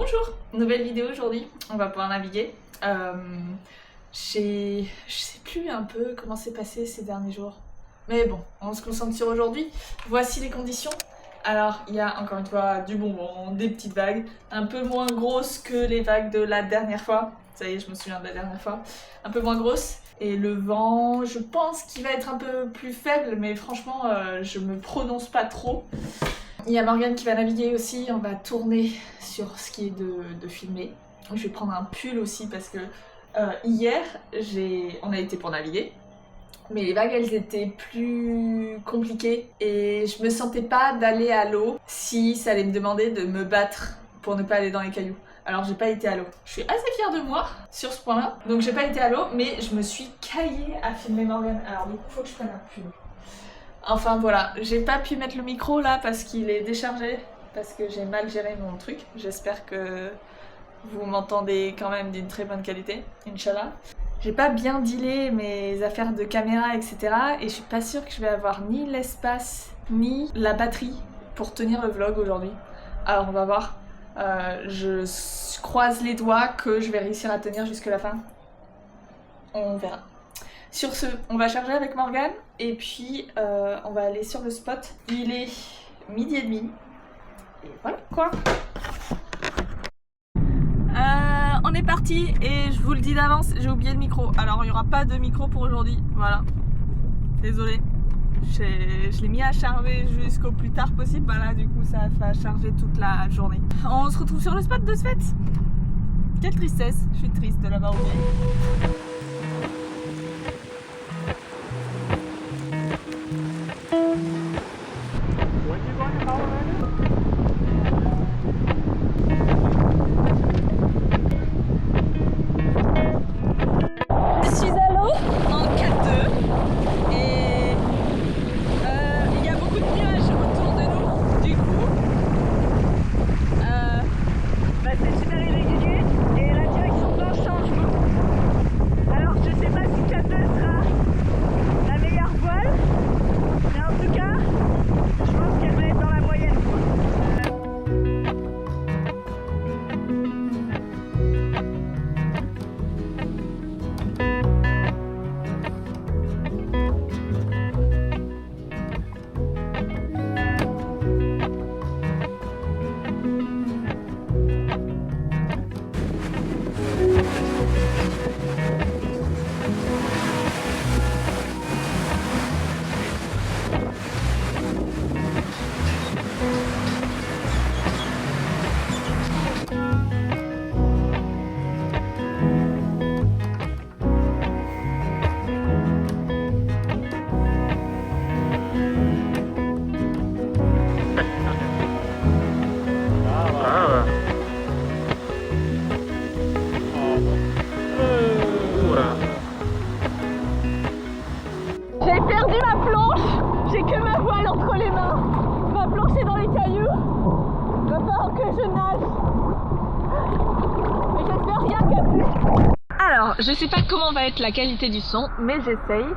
Bonjour, nouvelle vidéo aujourd'hui, on va pouvoir naviguer. Je sais plus un peu comment c'est passé ces derniers jours. Mais bon, on se concentre sur aujourd'hui. Voici les conditions. Alors, il y a encore une fois du bonbon, des petites vagues, un peu moins grosses que les vagues de la dernière fois. Ça y est, je me souviens de la dernière fois. Un peu moins grosses. Et le vent, je pense qu'il va être un peu plus faible, mais franchement, je me prononce pas trop. Il y a Morgane qui va naviguer aussi, on va tourner sur ce qui est de filmer. Je vais prendre un pull aussi parce que hier, on a été pour naviguer. Mais les vagues, elles étaient plus compliquées et je me sentais pas d'aller à l'eau si ça allait me demander de me battre pour ne pas aller dans les cailloux. Alors j'ai pas été à l'eau. Je suis assez fière de moi sur ce point-là. Donc j'ai pas été à l'eau, mais je me suis caillée à filmer Morgane. Alors du coup, faut que je prenne un pull. Enfin voilà, j'ai pas pu mettre le micro là parce qu'il est déchargé, parce que j'ai mal géré mon truc. J'espère que vous m'entendez quand même d'une très bonne qualité, Inch'Allah. J'ai pas bien dealé mes affaires de caméra, etc. Et je suis pas sûre que je vais avoir ni l'espace, ni la batterie pour tenir le vlog aujourd'hui. Alors on va voir. Je croise les doigts que je vais réussir à tenir jusque la fin. On verra. Sur ce, on va charger avec Morgane et puis on va aller sur le spot. Il est 12h30 et voilà quoi. On est parti et je vous le dis d'avance, j'ai oublié le micro. Alors il n'y aura pas de micro pour aujourd'hui, voilà. Désolée. Je l'ai mis à charger jusqu'au plus tard possible. Voilà, du coup ça va charger toute la journée. On se retrouve sur le spot de ce fait. Quelle tristesse, je suis triste de l'avoir oublié. J'ai perdu ma planche, j'ai que ma voile entre les mains. Ma planche est dans les cailloux. Va falloir que je nage. Mais j'espère rien casser. Alors, je sais pas comment va être la qualité du son, mais j'essaye.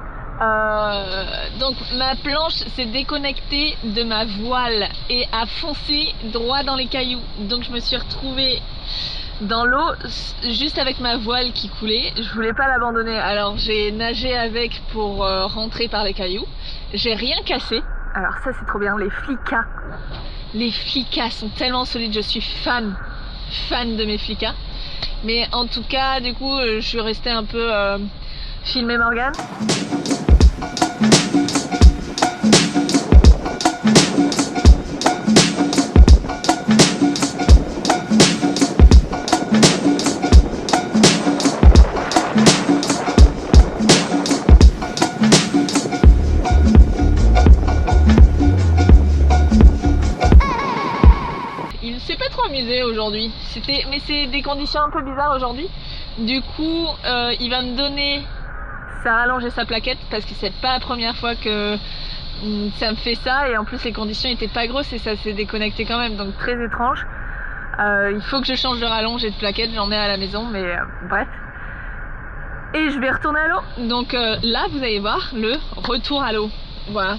Donc ma planche s'est déconnectée de ma voile et a foncé droit dans les cailloux. Donc je me suis retrouvée dans l'eau juste avec ma voile qui coulait. Je voulais pas l'abandonner, alors j'ai nagé avec pour rentrer par les cailloux. J'ai rien cassé. Alors ça c'est trop bien, les flicas. Les flicas sont tellement solides, je suis fan de mes flicas. Mais en tout cas du coup je suis restée un peu filmer Morgane. Il s'est pas trop amusé aujourd'hui, mais c'est des conditions un peu bizarres aujourd'hui. Du coup il va me donner ça a rallongé sa plaquette parce que c'est pas la première fois que ça me fait ça, et en plus les conditions étaient pas grosses et ça s'est déconnecté quand même, donc très étrange. Il faut que je change de rallonge et de plaquette, j'en ai à la maison, mais bref. Et je vais retourner à l'eau, donc là vous allez voir le retour à l'eau, voilà.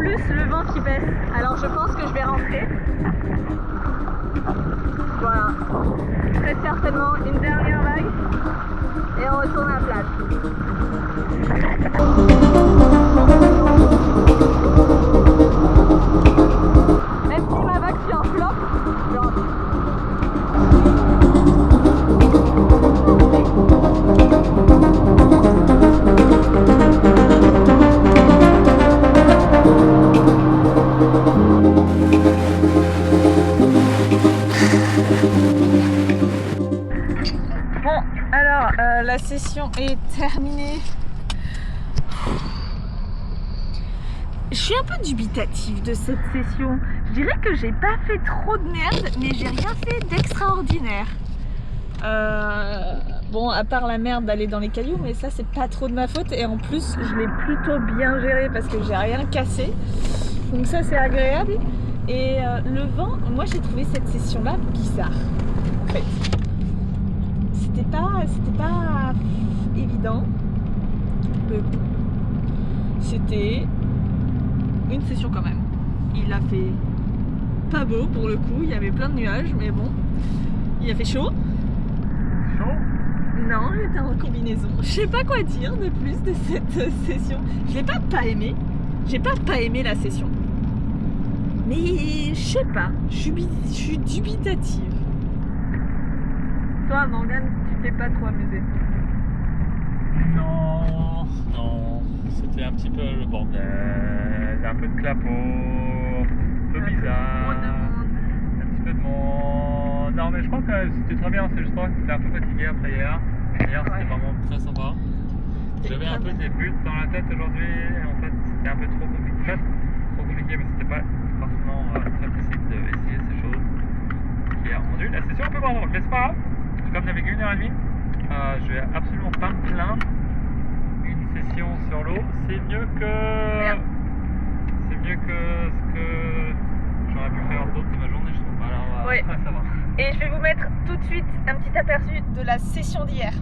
plus le vent qui baisse. Alors je pense que je vais rentrer. Voilà. Très certainement une dernière vague et on retourne à la plage. Même si ma vague suit un flop, je rentre. Bon, alors la session est terminée. Je suis un peu dubitative de cette session. Je dirais que j'ai pas fait trop de merde, mais j'ai rien fait d'extraordinaire. Bon, à part la merde d'aller dans les cailloux, mais ça c'est pas trop de ma faute. Et en plus, je l'ai plutôt bien géré parce que j'ai rien cassé. Donc ça c'est agréable. Et le vent, moi j'ai trouvé cette session-là bizarre. En fait, c'était pas évident. Mais bon, c'était une session quand même. Il a fait pas beau pour le coup, il y avait plein de nuages, mais bon, il a fait chaud. Non, j'étais en combinaison. Je sais pas quoi dire de plus de cette session. Je l'ai pas aimé. J'ai pas aimé la session. Mais je sais pas, je suis dubitative. Toi, Morgane, tu t'es pas trop amusée? Non, c'était un petit peu le bordel, un peu de clapot, un peu bizarre, un petit peu de monde. Non, mais je crois que c'était très bien, c'est juste que j'étais un peu fatigué après hier. Hier, c'était vraiment très sympa. J'avais un peu des buts dans la tête aujourd'hui, en fait, c'était un peu trop compliqué. Mais c'était pas forcément très facile d'essayer ces choses. Ce qui a rendu la session un peu moins drôle, mais c'est pas grave. Comme j'avais qu'une heure et demie, je vais absolument pas me plaindre. Une session sur l'eau, c'est mieux que ce que j'aurais pu faire d'autre de ma journée, je trouve. Alors, ouais. Ça va. Et je vais vous mettre tout de suite un petit aperçu de la session d'hier.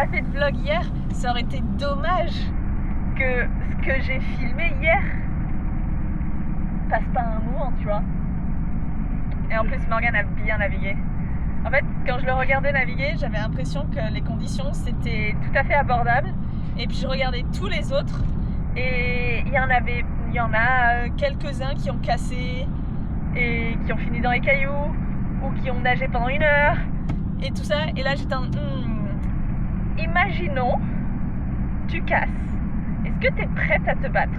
pas fait de vlog hier, ça aurait été dommage que ce que j'ai filmé hier passe pas un moment, tu vois. en plus Morgane a bien navigué. En fait, quand je le regardais naviguer, j'avais l'impression que les conditions c'était tout à fait abordable. Et puis je regardais tous les autres et il y en a quelques-uns qui ont cassé et qui ont fini dans les cailloux ou qui ont nagé pendant 1 heure et tout ça. Et là j'étais en imaginons, tu casses. Est-ce que tu es prête à te battre?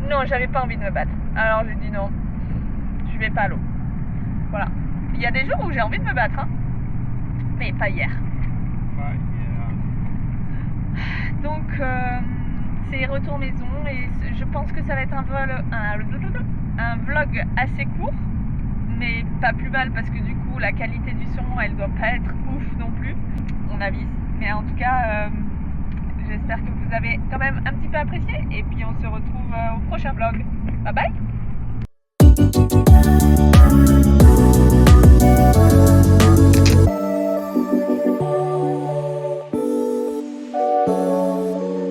Non, j'avais pas envie de me battre. Alors j'ai dit non, je vais pas à l'eau. Voilà. Il y a des jours où j'ai envie de me battre, hein, mais pas hier. Donc c'est retour maison et je pense que ça va être un vlog assez court, mais pas plus mal parce que du coup la qualité du son elle doit pas être ouf non plus, on avise. Mais en tout cas j'espère que vous avez quand même un petit peu apprécié et puis on se retrouve au prochain vlog. Bye bye.